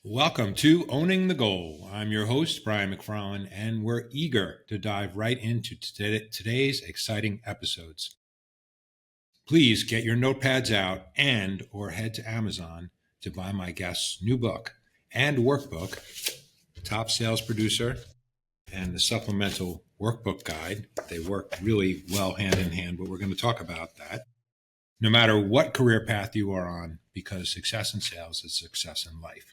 Welcome to Owning the Goal. I'm your host, Brian McFarland, and we're eager to dive right into today's exciting episodes. Please get your notepads out or head to Amazon to buy my guest's new book and workbook, Top Sales Producer, and the supplemental workbook guide. They work really well hand in hand, but we're going to talk about that. No matter what career path you are on, because success in sales is success in life.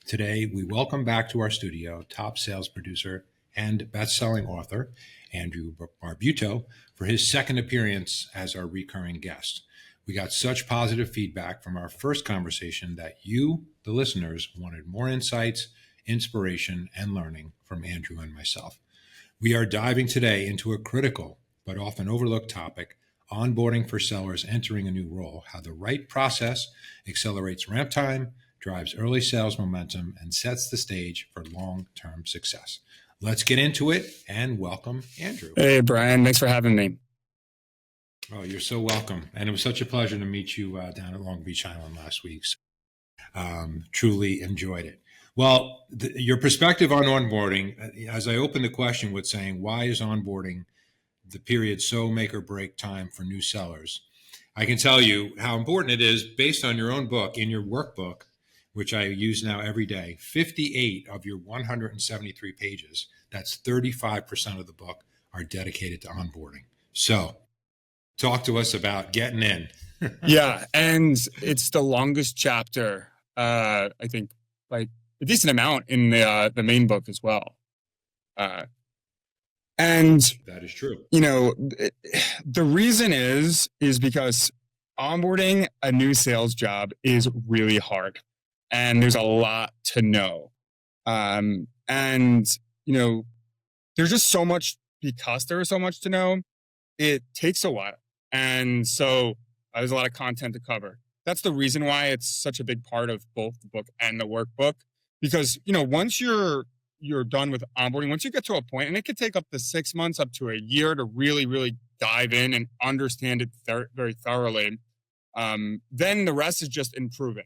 Today, we welcome back to our studio top sales producer and best-selling author, Andrew Barbuto, for his second appearance as our recurring guest. We got such positive feedback from our first conversation that you, the listeners, wanted more insights, inspiration, and learning from Andrew and myself. We are diving today into a critical but often overlooked topic, onboarding for sellers entering a new role, how the right process accelerates ramp time, drives early sales momentum, and sets the stage for long-term success. Let's get into it and welcome Andrew. Hey, Brian. Thanks for having me. Oh, you're so welcome. And it was such a pleasure to meet you down at Long Beach Island last week. So, truly enjoyed it. Well, your perspective on onboarding, as I opened the question with saying, why is onboarding the period so make or break time for new sellers? I can tell you how important it is based on your own book, in your workbook, which I use now every day. 58 of your 173 pages, that's 35% of the book, are dedicated to onboarding. So talk to us about getting in. Yeah, and it's the longest chapter, I think, like a decent amount in the main book as well. And that is true. You know, the reason is because onboarding a new sales job is really hard. And there's a lot to know. And, you know, there's just so much, because there is so much to know, it takes a while. And so there's a lot of content to cover. That's the reason why it's such a big part of both the book and the workbook. Because, you know, once you're done with onboarding, once you get to a point, and it could take up to 6 months, up to a year to really, really dive in and understand it very thoroughly, then the rest is just improving.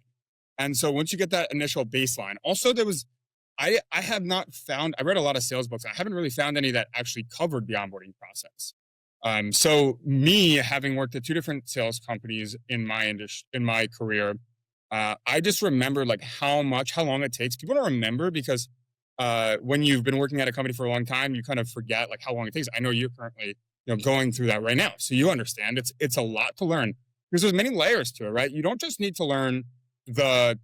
And so once you get that initial baseline, also I have not found, I read a lot of sales books. I haven't really found any that actually covered the onboarding process. So me, having worked at 2 different sales companies in my career, I just remember like how long it takes people to remember, because when you've been working at a company for a long time, you kind of forget like how long it takes. I know you're currently going through that right now. So you understand it's a lot to learn, because there's many layers to it, right? You don't just need to learn the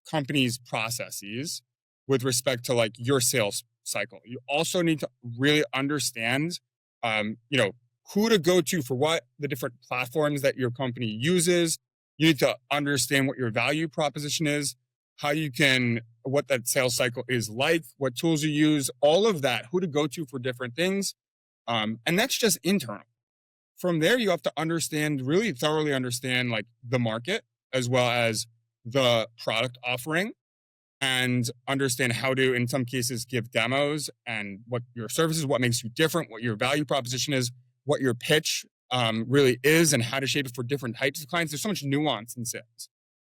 company's processes with respect to like your sales cycle. You also need to really understand, who to go to for what, the different platforms that your company uses. You need to understand what your value proposition is, what that sales cycle is like, what tools you use, all of that, who to go to for different things. And that's just internal. From there, you have to really thoroughly understand like the market, as well as the product offering, and understand how to, in some cases, give demos and what your service is, what makes you different, what your value proposition is, what your pitch really is, and how to shape it for different types of clients. There's so much nuance in sales,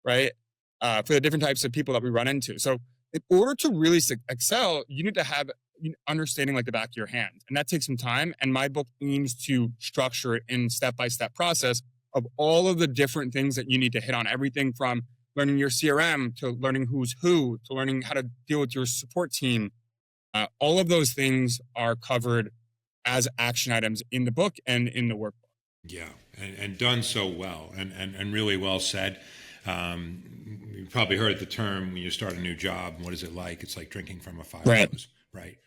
right? For the different types of people that we run into. So in order to really excel, you need to have understanding like the back of your hand. And that takes some time. And my book aims to structure it in step-by-step process of all of the different things that you need to hit on, everything from learning your CRM to learning who's who, to learning how to deal with your support team. All of those things are covered as action items in the book and in the workbook. Yeah, and done so well, and really well said. You probably heard the term when you start a new job. What is it like? It's like drinking from a fire hose, right?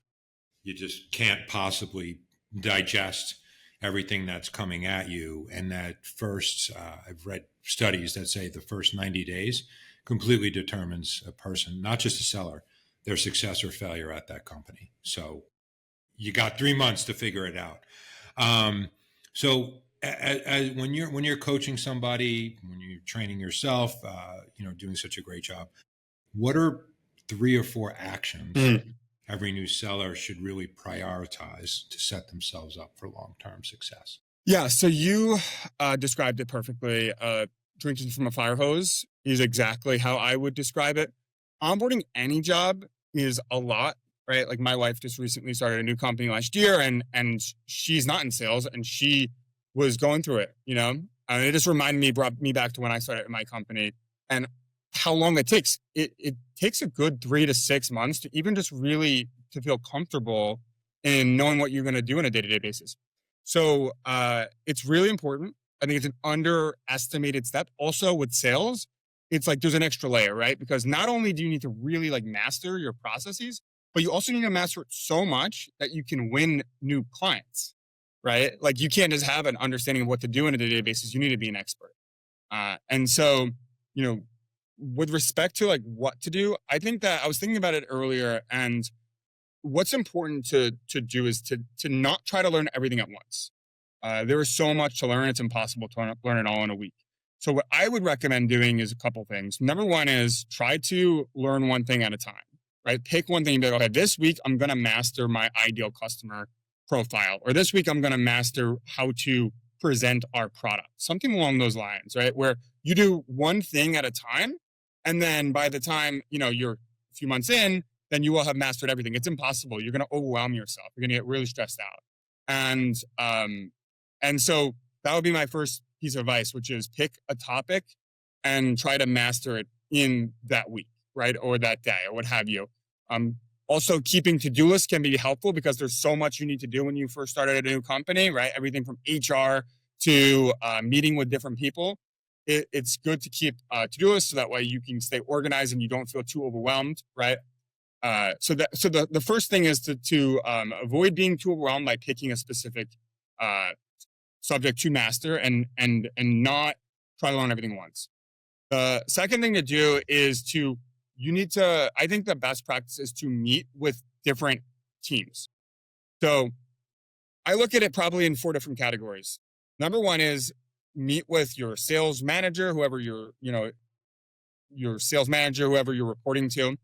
You just can't possibly digest everything that's coming at you. And that first, I've read studies that say the first 90 days completely determines a person, not just a seller, their success or failure at that company. So you got 3 months to figure it out. So when you're coaching somebody, when you're training yourself, doing such a great job, what are 3 or 4 actions every new seller should really prioritize to set themselves up for long-term success? Yeah, so you described it perfectly. Drinking from a fire hose is exactly how I would describe it. onboarding any job is a lot, right? Like my wife just recently started a new company last year, and she's not in sales, and she was going through it, and it just brought me back to when I started my company and how long it takes. It takes a good 3 to 6 months to even just really to feel comfortable in knowing what you're going to do on a day-to-day basis. So it's really important. I think it's an underestimated step. Also with sales, it's like there's an extra layer, right? Because not only do you need to really like master your processes, but you also need to master it so much that you can win new clients, right? Like you can't just have an understanding of what to do on a day-to-day basis. You need to be an expert. And so, with respect to like what to do, I think that I was thinking about it earlier, and what's important to do is to not try to learn everything at once. There is so much to learn; it's impossible to learn it all in a week. So what I would recommend doing is a couple things. Number one is try to learn one thing at a time, right? Pick one thing and be like, okay, this week I'm going to master my ideal customer profile, or this week I'm going to master how to present our product, something along those lines, right? Where you do one thing at a time, and then by the time, you're a few months in, then you will have mastered everything. It's impossible. You're going to overwhelm yourself. You're going to get really stressed out. And so that would be my first piece of advice, which is pick a topic and try to master it in that week, right? Or that day, or what have you. Also, keeping to-do lists can be helpful because there's so much you need to do when you first started a new company, right? Everything from HR to meeting with different people. It's good to keep to-do lists so that way you can stay organized and you don't feel too overwhelmed, right? So the first thing is to avoid being too overwhelmed by picking a specific subject to master and not try to learn everything once. The second thing to do is I think the best practice is to meet with different teams. So I look at it probably in 4 different categories. Number one is meet with your sales manager, whoever your sales manager, whoever you're reporting to,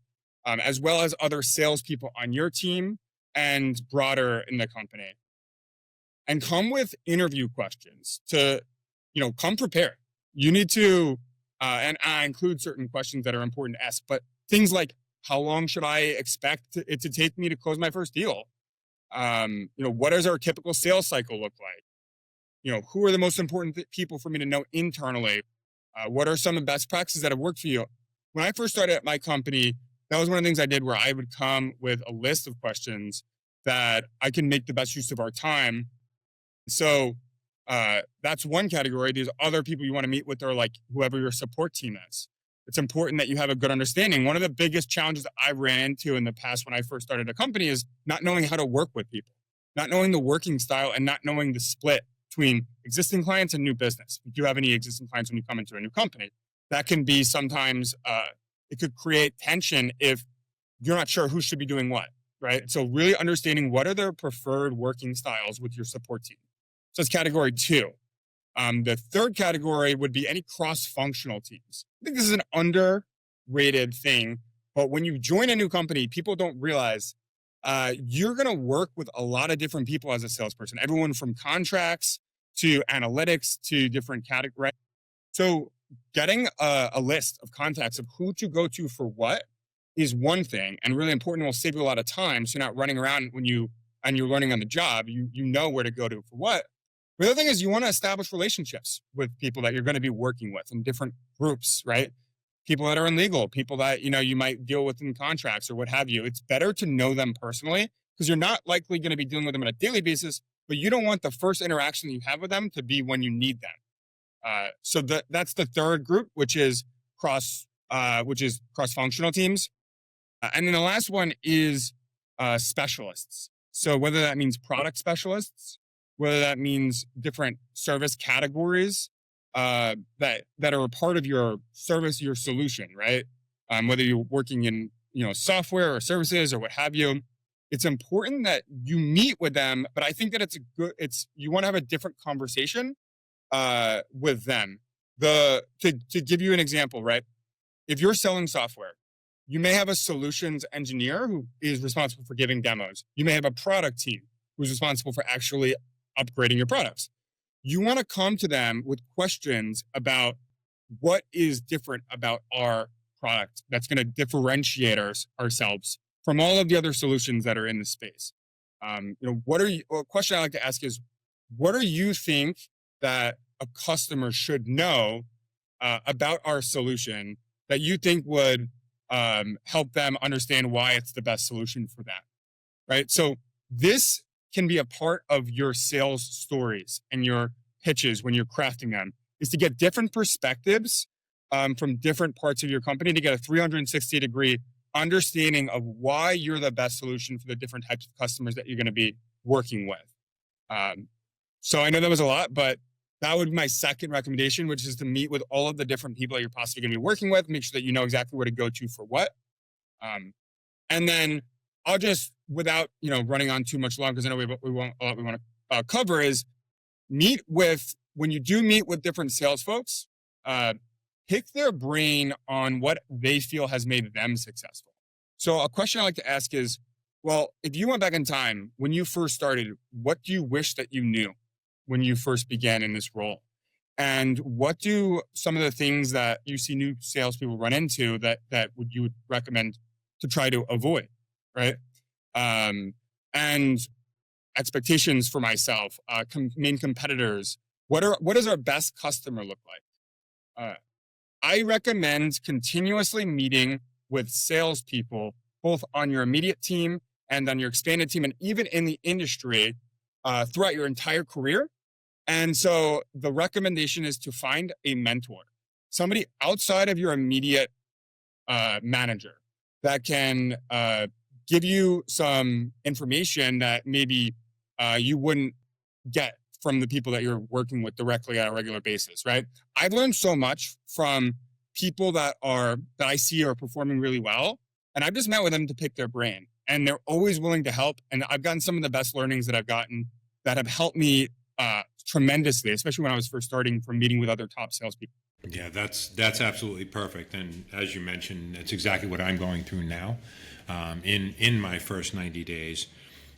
as well as other salespeople on your team and broader in the company. And come with interview questions to, come prepared. You need to, and I include certain questions that are important to ask, but things like, how long should I expect it to take me to close my first deal? What does our typical sales cycle look like? Who are the most important people for me to know internally? What are some of the best practices that have worked for you? When I first started at my company, that was one of the things I did, where I would come with a list of questions that I can make the best use of our time. So that's one category. These other people you want to meet with are like whoever your support team is. It's important that you have a good understanding. One of the biggest challenges that I ran into in the past when I first started a company is not knowing how to work with people, not knowing the working style, and not knowing the split between existing clients and new business. If you have any existing clients when you come into a new company, that can be sometimes, it could create tension if you're not sure who should be doing what, right? So really understanding what are their preferred working styles with your support team. So that's category 2. The third category would be any cross-functional teams. I think this is an underrated thing, but when you join a new company, people don't realize you're going to work with a lot of different people as a salesperson, everyone from contracts to analytics to different categories. So getting a list of contacts of who to go to for what is one thing, and really important, will save you a lot of time. So you're not running around when you're learning on the job. You know where to go to for what. The other thing is you want to establish relationships with people that you're going to be working with in different groups, right? People that are in legal, people that, you might deal with in contracts or what have you. It's better to know them personally because you're not likely going to be dealing with them on a daily basis, but you don't want the first interaction you have with them to be when you need them. So that's the third group, which is cross-functional teams. And then the last one is specialists. So whether that means product specialists, whether that means different service categories that are a part of your service, your solution, right? Whether you're working in software or services or what have you, it's important that you meet with them. But I think that you want to have a different conversation with them. To give you an example, right? If you're selling software, you may have a solutions engineer who is responsible for giving demos. You may have a product team who's responsible for actually upgrading your products. You want to come to them with questions about what is different about our product that's going to differentiate ourselves from all of the other solutions that are in the space. A question I like to ask is, what do you think that a customer should know about our solution that you think would help them understand why it's the best solution for them, right? So this can be a part of your sales stories and your pitches when you're crafting them, is to get different perspectives from different parts of your company to get a 360-degree understanding of why you're the best solution for the different types of customers that you're going to be working with. So I know that was a lot, but that would be my second recommendation, which is to meet with all of the different people that you're possibly going to be working with, make sure that you know exactly where to go to for what. And then I'll just, without running on too much long, because I know we want to cover, is when you do meet with different sales folks, pick their brain on what they feel has made them successful. So a question I like to ask is, well, if you went back in time when you first started, what do you wish that you knew when you first began in this role? And what do some of the things that you see new salespeople run into that you would recommend to try to avoid, right? And expectations for myself, main competitors. What does our best customer look like? I recommend continuously meeting with salespeople, both on your immediate team and on your expanded team, and even in the industry throughout your entire career. And so the recommendation is to find a mentor, somebody outside of your immediate manager that can give you some information that maybe you wouldn't get from the people that you're working with directly on a regular basis, right? I've learned so much from people that I see are performing really well, and I've just met with them to pick their brain, and they're always willing to help. And I've gotten some of the best learnings that I've gotten that have helped me tremendously, especially when I was first starting, from meeting with other top salespeople. Yeah, that's absolutely perfect. And as you mentioned, it's exactly what I'm going through now in my first 90 days.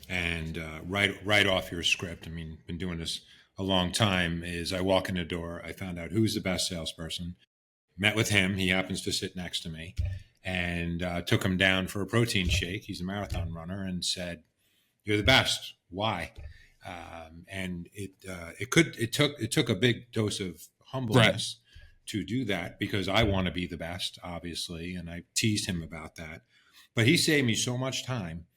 And right off your script, I mean, been doing this a long time, is I walk in the door, I found out who's the best salesperson, met with him, he happens to sit next to me, and took him down for a protein shake. He's a marathon runner, and said, "You're the best. Why?" And it took a big dose of humbleness to do that, because I want to be the best, obviously, and I teased him about that. But he saved me so much time.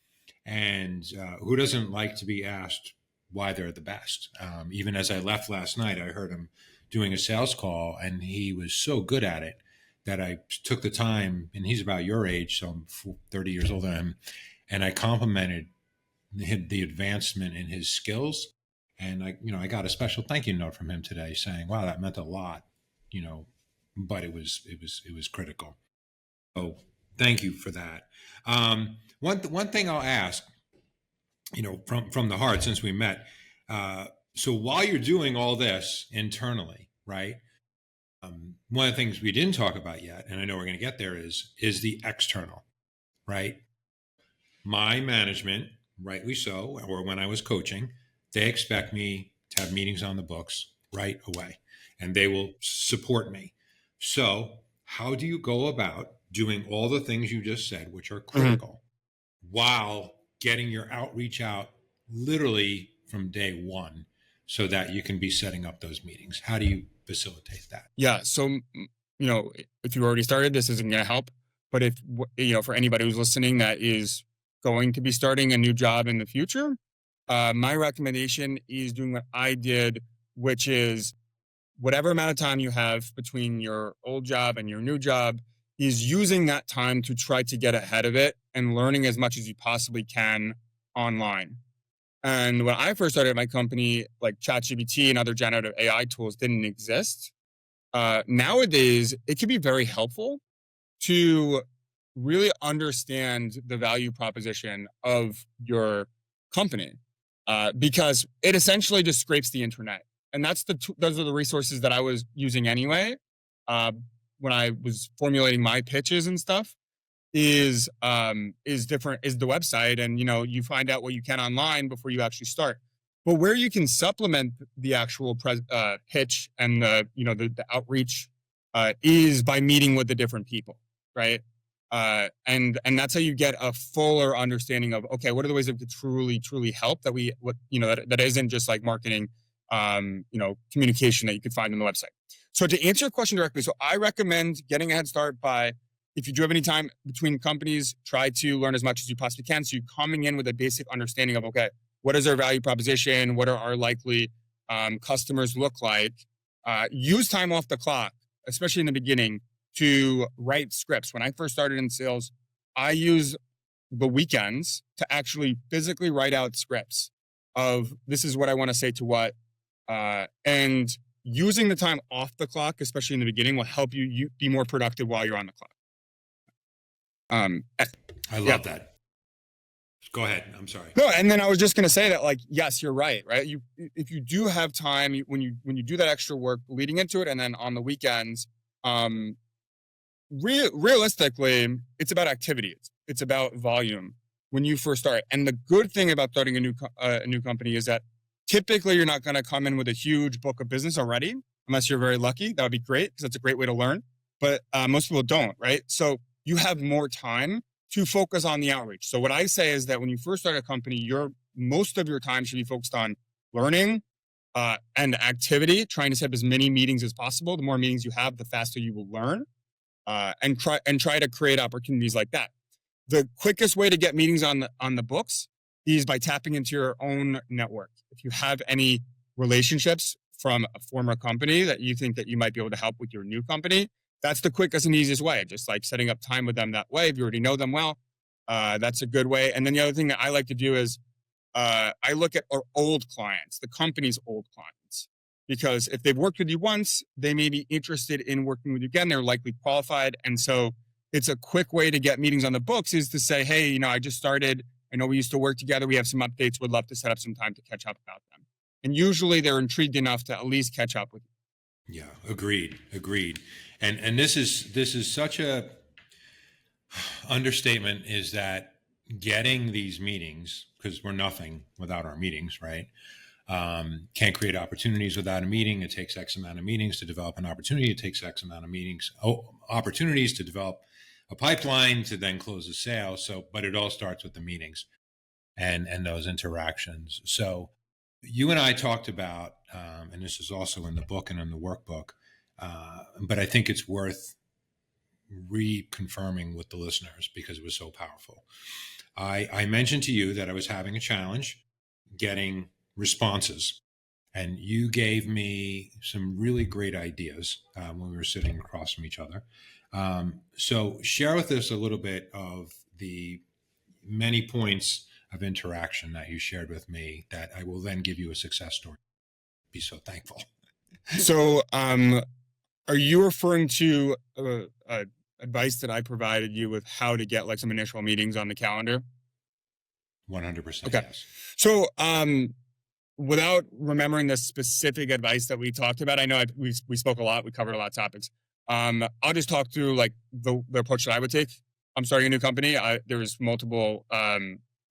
And who doesn't like to be asked why they're the best? Even as I left last night, I heard him doing a sales call, and he was so good at it that I took the time, and he's about your age, so I'm 30 years older than him, and I complimented the advancement in his skills. And I got a special thank you note from him today saying, "Wow, that meant a lot," but it was critical. So thank you for that. One thing I'll ask, from the heart, since we met. So while you're doing all this internally, right? One of the things we didn't talk about yet, and I know we're going to get there, is the external, right? My management, rightly so, or when I was coaching, they expect me to have meetings on the books right away, and they will support me. So how do you go about doing all the things you just said, which are critical, while getting your outreach out literally from day one, so that you can be setting up those meetings? How do you facilitate that? Yeah. So, if you already started, this isn't going to help. But if, for anybody who's listening that is going to be starting a new job in the future, my recommendation is doing what I did, which is whatever amount of time you have between your old job and your new job, is using that time to try to get ahead of it and learning as much as you possibly can online. And when I first started my company, like ChatGPT and other generative AI tools didn't exist. Nowadays, it can be very helpful to really understand the value proposition of your company, because it essentially just scrapes the internet. And those are the resources that I was using anyway. When I was formulating my pitches and stuff, is the website, and you find out what you can online before you actually start. But where you can supplement the actual pitch and the outreach is by meeting with the different people. right? And that's how you get a fuller understanding of, okay, what are the ways that could truly help that isn't just like marketing, communication that you could find on the website. So to answer your question directly, so I recommend getting a head start by, if you do have any time between companies, try to learn as much as you possibly can. So you're coming in with a basic understanding of, okay, what is our value proposition? What are our likely customers look like? Use time off the clock, especially in the beginning, to write scripts. When I first started in sales, I used the weekends to actually physically write out scripts of, this is what I want to say to what. And using the time off the clock, especially in the beginning, will help you be more productive while you're on the clock. I love that. Go ahead. I'm sorry. No, and then I was just going to say that, like, yes, you're right. If you do have time, when you do that extra work leading into it, and then on the weekends, realistically, it's about activity. It's about volume when you first start. And the good thing about starting a new company is that typically you're not going to come in with a huge book of business already, unless you're very lucky. That would be great, because that's a great way to learn. But most people don't, right? So you have more time to focus on the outreach. So what I say is that when you first start a company, most of your time should be focused on learning and activity, trying to set up as many meetings as possible. The more meetings you have, the faster you will learn, and try to create opportunities like that. The quickest way to get meetings on the books is by tapping into your own network. If you have any relationships from a former company that you think that you might be able to help with your new company, that's the quickest and easiest way. Just like setting up time with them that way. If you already know them well, that's a good way. And then the other thing that I like to do is I look at our old clients, the company's old clients, because if they've worked with you once, they may be interested in working with you again. They're likely qualified. And so it's a quick way to get meetings on the books, is to say, hey, I just started. I know we used to work together. We have some updates. Would love to set up some time to catch up about them. And usually they're intrigued enough to at least catch up with you. Yeah, agreed. And this is such a understatement, is that getting these meetings, because we're nothing without our meetings, right? Can't create opportunities without a meeting. It takes X amount of meetings to develop an opportunity. It takes X amount of opportunities to develop a pipeline to then close a sale. But it all starts with the meetings and those interactions. So you and I talked about, and this is also in the book and in the workbook, but I think it's worth reconfirming with the listeners because it was so powerful. I mentioned to you that I was having a challenge getting responses, and you gave me some really great ideas when we were sitting across from each other. So share with us a little bit of the many points of interaction that you shared with me that I will then give you a success story. Be so thankful. So, are you referring to advice that I provided you with how to get like some initial meetings on the calendar? 100%. Okay. Yes. So, without remembering the specific advice that we talked about, I know we spoke a lot. We covered a lot of topics. I'll just talk through like the approach that I would take. I'm starting a new company. There's multiple.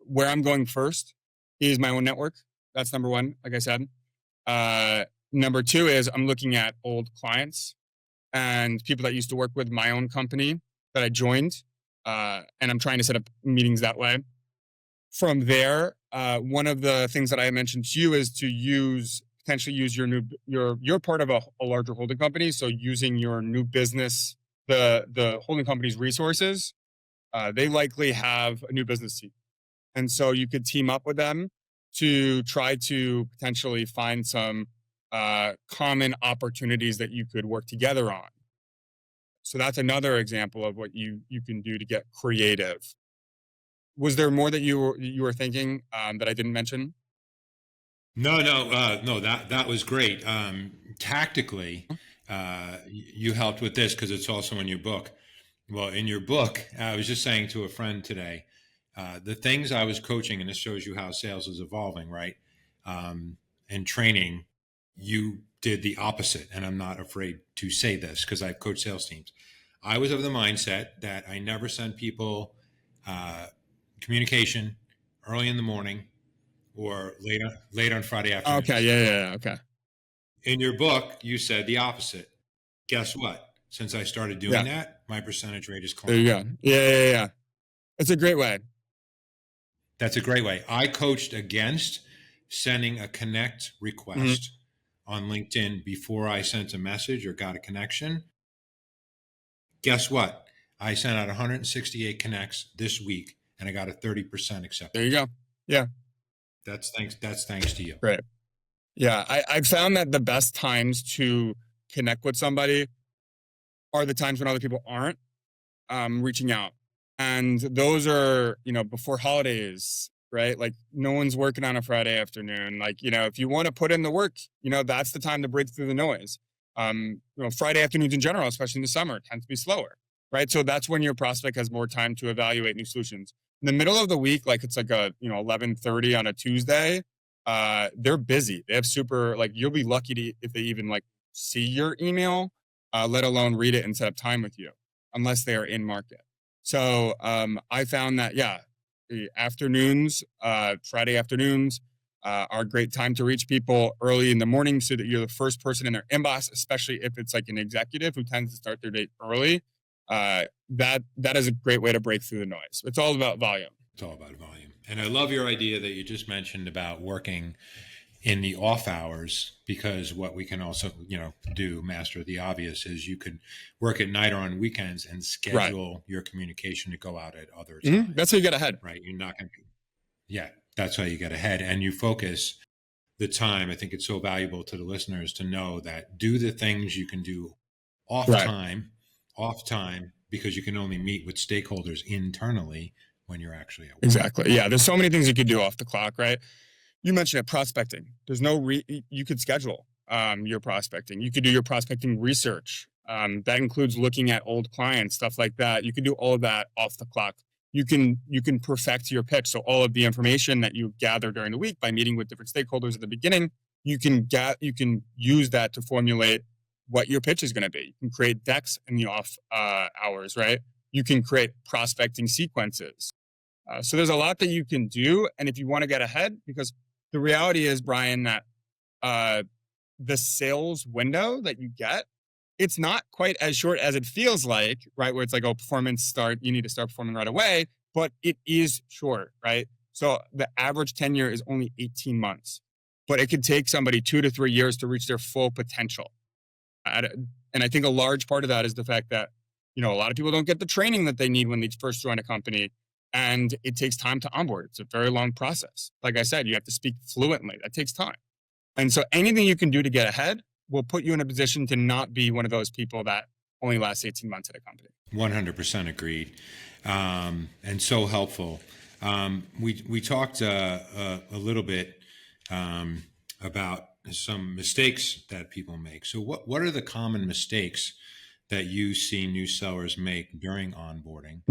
Where I'm going first is my own network. That's number one, like I said. Number two is I'm looking at old clients and people that used to work with my own company that I joined, and I'm trying to set up meetings that way. From there, one of the things that I mentioned to you is to potentially use you're part of a larger holding company, so using your new business, the holding company's resources, they likely have a new business team. And so you could team up with them to try to potentially find some common opportunities that you could work together on. So that's another example of what you can do to get creative. Was there more that you were thinking that I didn't mention? No, that was great. Tactically, you helped with this because it's also in your book. Well, in your book, I was just saying to a friend today, the things I was coaching, and this shows you how sales is evolving, right? And training, you did the opposite. And I'm not afraid to say this because I've coached sales teams. I was of the mindset that I never send people communication early in the morning or late on Friday afternoon. Okay, yeah, okay. In your book, you said the opposite. Guess what? Since I started doing that, my percentage rate is There you climbing. go. Yeah. It's a great way. That's a great way. I coached against sending a connect request on LinkedIn before I sent a message or got a connection. Guess what? I sent out 168 connects this week and I got a 30% acceptance. There you go. Yeah. That's thanks to you. Right. Yeah. I've found that the best times to connect with somebody are the times when other people aren't reaching out. And those are, before holidays, right? Like no one's working on a Friday afternoon. Like, if you want to put in the work, that's the time to break through the noise. Friday afternoons in general, especially in the summer, tend to be slower, right? So that's when your prospect has more time to evaluate new solutions. In the middle of the week, like it's like 11:30 on a Tuesday, they're busy. They have you'll be lucky if they even see your email, let alone read it and set up time with you, unless they are in market. So I found that, the afternoons, Friday afternoons are a great time to reach people early in the morning so that you're the first person in their inbox, especially if it's like an executive who tends to start their day early. That is a great way to break through the noise. It's all about volume. It's all about volume. And I love your idea that you just mentioned about working in the off hours, because what we can also, do, master the obvious, is you could work at night or on weekends and schedule your communication to go out at other times. That's how you get ahead. Right. You're not going to, that's how you get ahead, and you focus the time. I think it's so valuable to the listeners to know that do the things you can do off time, because you can only meet with stakeholders internally when you're actually at work. Exactly. Yeah. There's so many things you could do off the clock, right? You mentioned it, prospecting. There's you could schedule your prospecting. You could do your prospecting research. That includes looking at old clients, stuff like that. You can do all of that off the clock. You can perfect your pitch. So all of the information that you gather during the week by meeting with different stakeholders at the beginning, you can use that to formulate what your pitch is going to be. You can create decks in the off hours, right? You can create prospecting sequences. So there's a lot that you can do. And if you want to get ahead, because the reality is, Brian, that the sales window that you get, it's not quite as short as it feels like, right? Where it's like, you need to start performing right away, but it is short, right? So the average tenure is only 18 months, but it could take somebody 2 to 3 years to reach their full potential. And I think a large part of that is the fact that, a lot of people don't get the training that they need when they first join a company. And it takes time to onboard. It's a very long process. Like I said, you have to speak fluently. That takes time. And so anything you can do to get ahead will put you in a position to not be one of those people that only lasts 18 months at a company. 100% agreed. And so helpful. We talked a little bit about some mistakes that people make. So what are the common mistakes that you see new sellers make during onboarding?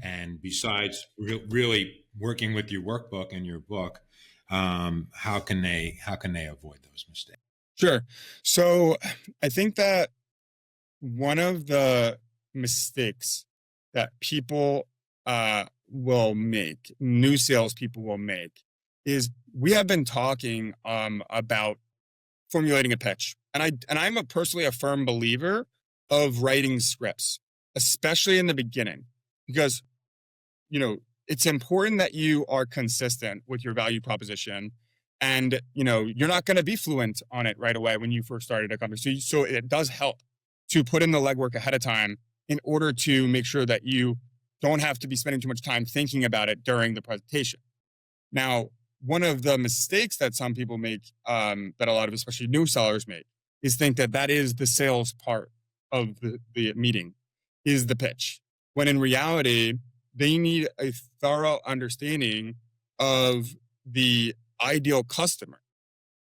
And besides really working with your workbook and your book, how can they avoid those mistakes? Sure. So I think that one of the mistakes that people will make, new salespeople will make, is we have been talking about formulating a pitch, and I'm personally a firm believer of writing scripts, especially in the beginning, because, it's important that you are consistent with your value proposition, and, you're not going to be fluent on it right away when you first started a company. So it does help to put in the legwork ahead of time in order to make sure that you don't have to be spending too much time thinking about it during the presentation. Now, one of the mistakes that some people make, that a lot of especially new sellers make, is think that is the sales part of the meeting, is the pitch, when in reality, they need a thorough understanding of the ideal customer.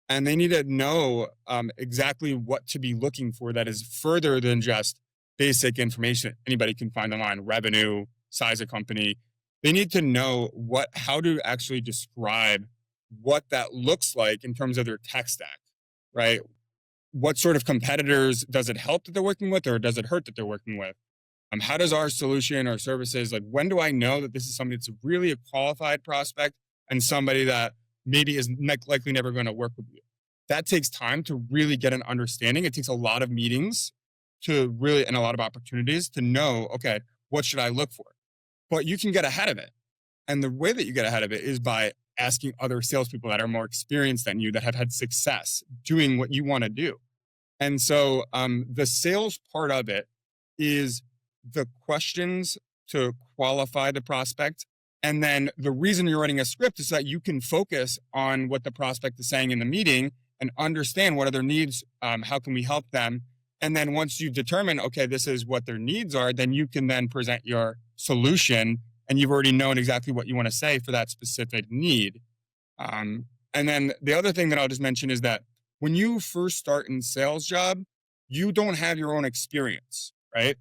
And they need to know exactly what to be looking for that is further than just basic information anybody can find online, revenue, size of company. They need to know how to actually describe what that looks like in terms of their tech stack, right? What sort of competitors does it help that they're working with, or does it hurt that they're working with? How does our solution or services, when do I know that this is somebody that's really a qualified prospect and somebody that maybe is likely never going to work with you? That takes time to really get an understanding. It takes a lot of meetings to really, and a lot of opportunities to know, okay, what should I look for? But you can get ahead of it. And the way that you get ahead of it is by asking other salespeople that are more experienced than you, that have had success doing what you want to do. And so the sales part of it is the questions to qualify the prospect. And then the reason you're writing a script is that you can focus on what the prospect is saying in the meeting and understand what are their needs, how can we help them. And then once you've determined, okay, this is what their needs are, then you can then present your solution, and you've already known exactly what you want to say for that specific need. And then the other thing that I'll just mention is that when you first start in sales job, you don't have your own experience, right?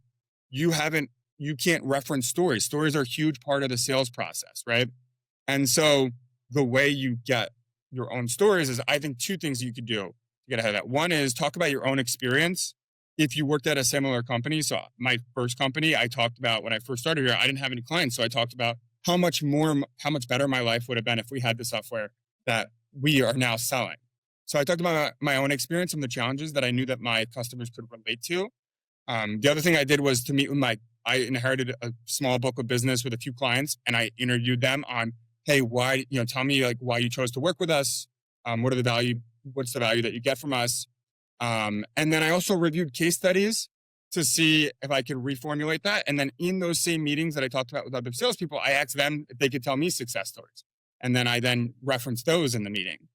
You can't reference stories. Stories are a huge part of the sales process, right? And so the way you get your own stories is, I think, two things you could do to get ahead of that. One is talk about your own experience. If you worked at a similar company, so my first company, I talked about when I first started here, I didn't have any clients. So I talked about how much better my life would have been if we had the software that we are now selling. So I talked about my own experience and the challenges that I knew that my customers could relate to. The other thing I did was to meet with I inherited a small book of business with a few clients, and I interviewed them on, hey, why, tell me like why you chose to work with us. What's the value that you get from us? And then I also reviewed case studies to see if I could reformulate that. And then in those same meetings that I talked about with other salespeople, I asked them if they could tell me success stories. And then I referenced those in the meeting.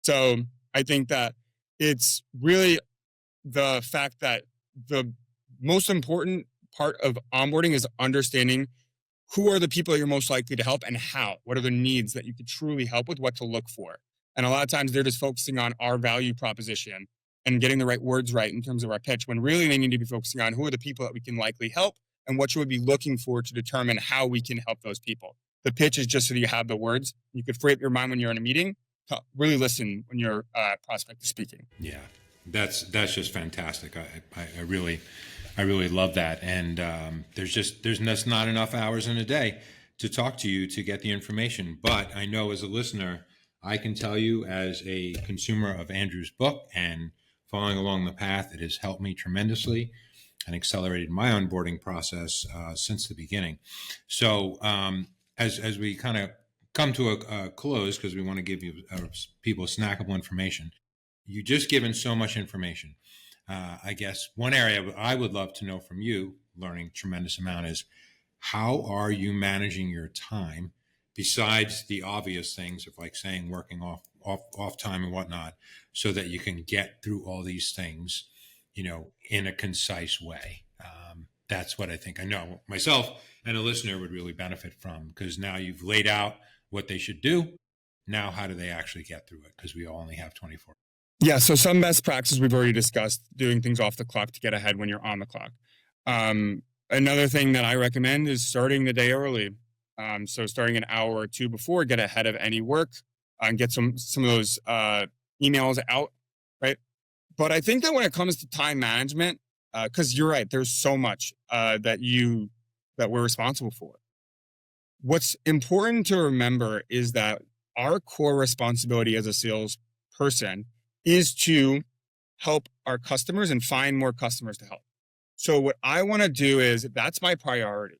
So I think that it's really the fact that the most important part of onboarding is understanding who are the people that you're most likely to help and how. What are the needs that you could truly help with, what to look for. And a lot of times they're just focusing on our value proposition and getting the right words right in terms of our pitch, when really they need to be focusing on who are the people that we can likely help and what you would be looking for to determine how we can help those people. The pitch is just so that you have the words. You could free up your mind when you're in a meeting to really listen when your prospect is speaking. Yeah, that's just fantastic. I really love that. And there's just not enough hours in a day to talk to you to get the information. But I know as a listener, I can tell you as a consumer of Andrew's book and following along the path, it has helped me tremendously and accelerated my onboarding process since the beginning. So as we kind of come to a close, because we want to give you people snackable information, you've just given so much information. I guess one area I would love to know from you, learning tremendous amount, is how are you managing your time besides the obvious things of like saying working off time and whatnot, so that you can get through all these things, in a concise way. That's what I think I know myself and a listener would really benefit from, because now you've laid out what they should do. Now, how do they actually get through it? Because we all only have 24. Yeah. So some best practices we've already discussed, doing things off the clock to get ahead when you're on the clock. Another thing that I recommend is starting the day early. So starting an hour or two before, get ahead of any work and get some of those emails out, right? But I think that when it comes to time management, because you're right, there's so much that we're responsible for. What's important to remember is that our core responsibility as a salesperson is to help our customers and find more customers to help. So what I want to do is, that's my priority,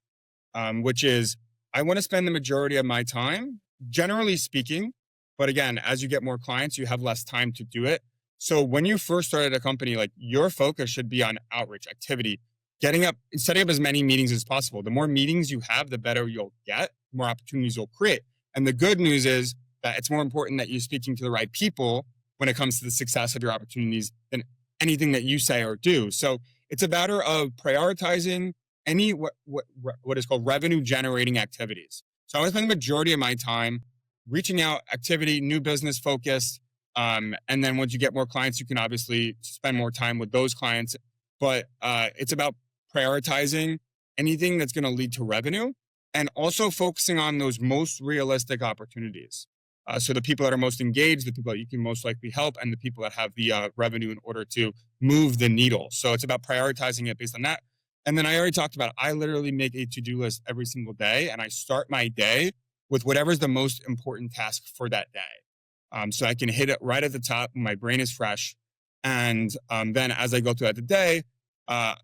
which is I want to spend the majority of my time, generally speaking, but again, as you get more clients, you have less time to do it. So when you first started a company, like, your focus should be on outreach activity, setting up as many meetings as possible. The more meetings you have, the better you'll get, the more opportunities you'll create. And the good news is that it's more important that you're speaking to the right people when it comes to the success of your opportunities than anything that you say or do. So it's a matter of prioritizing any what is called revenue generating activities. So I spend the majority of my time reaching out, activity, new business focused. And then once you get more clients, you can obviously spend more time with those clients. But it's about prioritizing anything that's going to lead to revenue, and also focusing on those most realistic opportunities. So the people that are most engaged, the people that you can most likely help, and the people that have the revenue in order to move the needle. So it's about prioritizing it based on that. And then I already talked about, I literally make a to-do list every single day, and I start my day with whatever's the most important task for that day. So I can hit it right at the top when my brain is fresh. And then as I go throughout the day,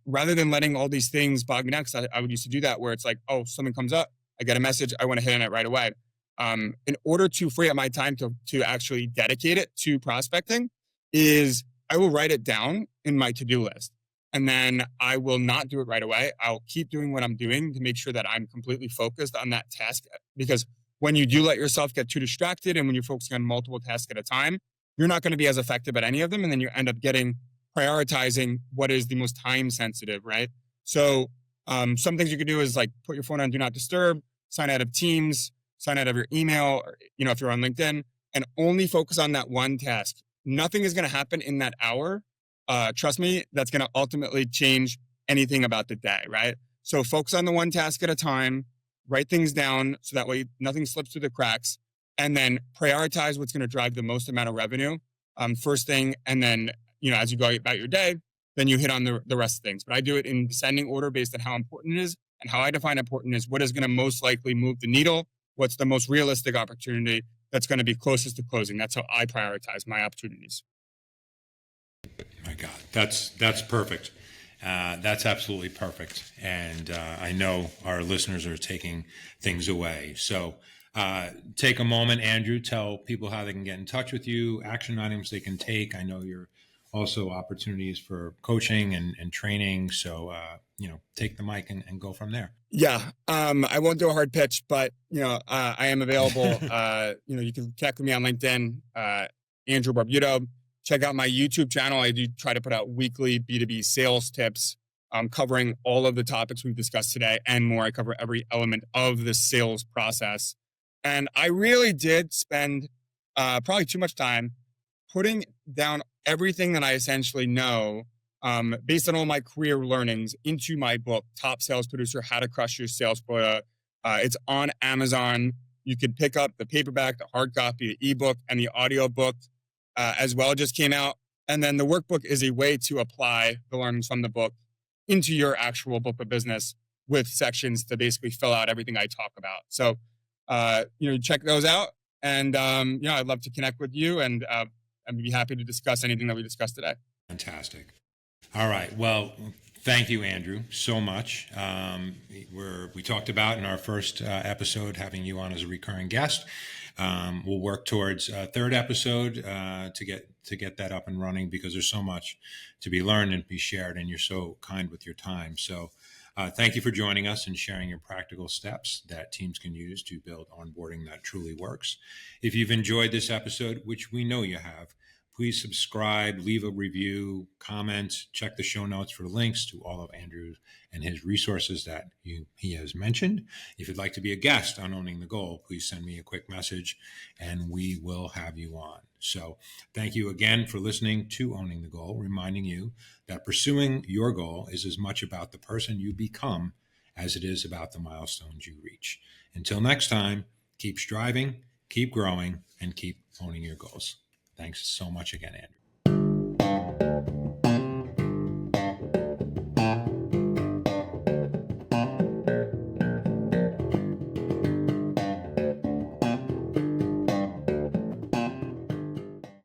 rather than letting all these things bog me down, because I would used to do that where it's like, oh, something comes up, I get a message, I want to hit on it right away. In order to free up my time to actually dedicate it to prospecting is I will write it down in my to-do list. And then I will not do it right away. I'll keep doing what I'm doing to make sure that I'm completely focused on that task. Because when you do let yourself get too distracted and when you're focusing on multiple tasks at a time, you're not going to be as effective at any of them. And then you end up prioritizing what is the most time sensitive, right? So some things you could do is like put your phone on do not disturb, sign out of Teams, sign out of your email, or, if you're on LinkedIn, and only focus on that one task. Nothing is going to happen in that hour. Trust me, that's going to ultimately change anything about the day, right? So focus on the one task at a time, write things down so that way nothing slips through the cracks, and then prioritize what's going to drive the most amount of revenue first thing. And then, as you go about your day, then you hit on the rest of things. But I do it in descending order based on how important it is. And how I define important is what is going to most likely move the needle. What's the most realistic opportunity that's going to be closest to closing? That's how I prioritize my opportunities. My God, that's perfect. That's absolutely perfect. And I know our listeners are taking things away. So take a moment, Andrew, tell people how they can get in touch with you, action items they can take. I know you're also opportunities for coaching and training. So, take the mic and go from there. Yeah. I won't do a hard pitch, but, I am available. You can connect with me on LinkedIn, Andrew Barbuto. Check out my YouTube channel. I do try to put out weekly B2B sales tips, covering all of the topics we've discussed today and more. I cover every element of the sales process. And I really did spend probably too much time putting down everything that I essentially know based on all my career learnings into my book, Top Sales Producer, How to Crush Your Sales Quota. It's on Amazon. You could pick up the paperback, the hard copy, the ebook, and the audio book as well. It just came out. And then the workbook is a way to apply the learnings from the book into your actual book of business with sections to basically fill out everything I talk about. So, check those out. And, I'd love to connect with you and I'd be happy to discuss anything that we discussed today. Fantastic. All right. Well, thank you, Andrew, so much. We talked about in our first episode having you on as a recurring guest. We'll work towards a third episode to get that up and running because there's so much to be learned and be shared, and you're so kind with your time. So thank you for joining us and sharing your practical steps that teams can use to build onboarding that truly works. If you've enjoyed this episode, which we know you have, please subscribe, leave a review, comment, check the show notes for links to all of Andrew's and his resources that he has mentioned. If you'd like to be a guest on Owning the Goal, please send me a quick message and we will have you on. So thank you again for listening to Owning the Goal, reminding you that pursuing your goal is as much about the person you become as it is about the milestones you reach. Until next time, keep striving, keep growing, and keep owning your goals. Thanks so much again, Andrew.